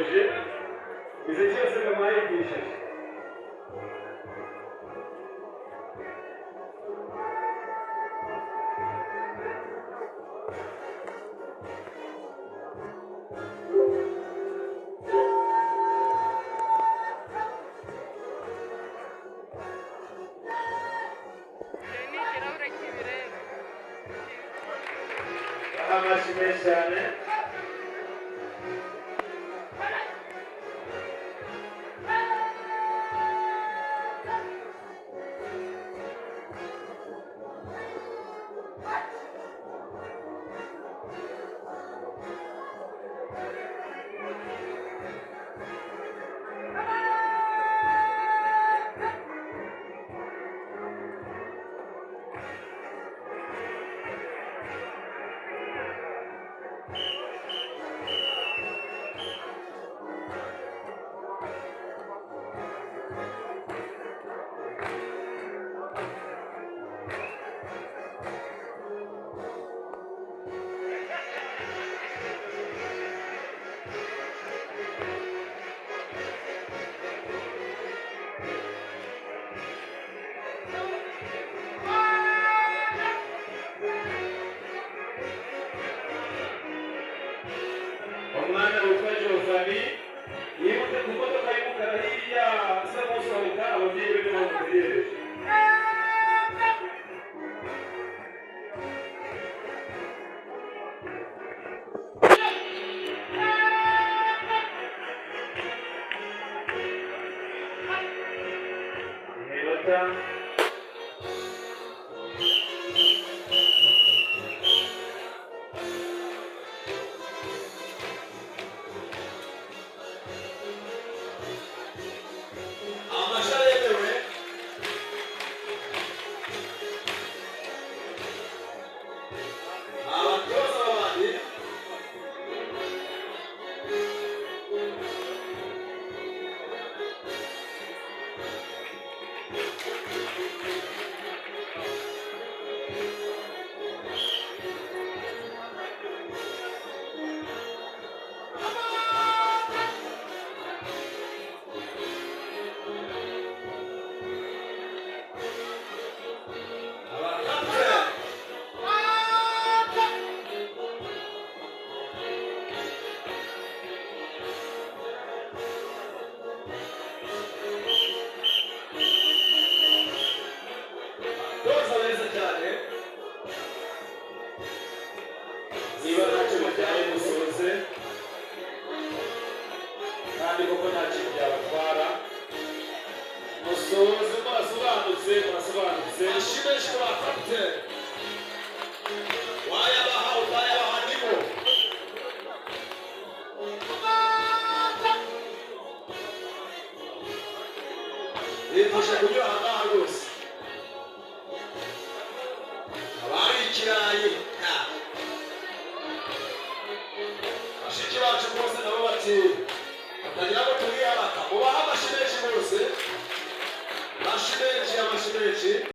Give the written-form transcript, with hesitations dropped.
basoje izi cyose bamayigishije. Amashimwe cyane. Umwana witwa Josani yibutse ku modoka y'umukara hirya asa n'usohoka ababyeyi be bamutegereje. Iminota musoze murasobanutse shimeshi bakafite wayabaha utayabaha nibo bifasha kuryoha ngaha rwose abari ikirayi bashiki bacu bose nabo bati batagira ngo tubiyabaka mubaha amashimeshi bose Mashimeshi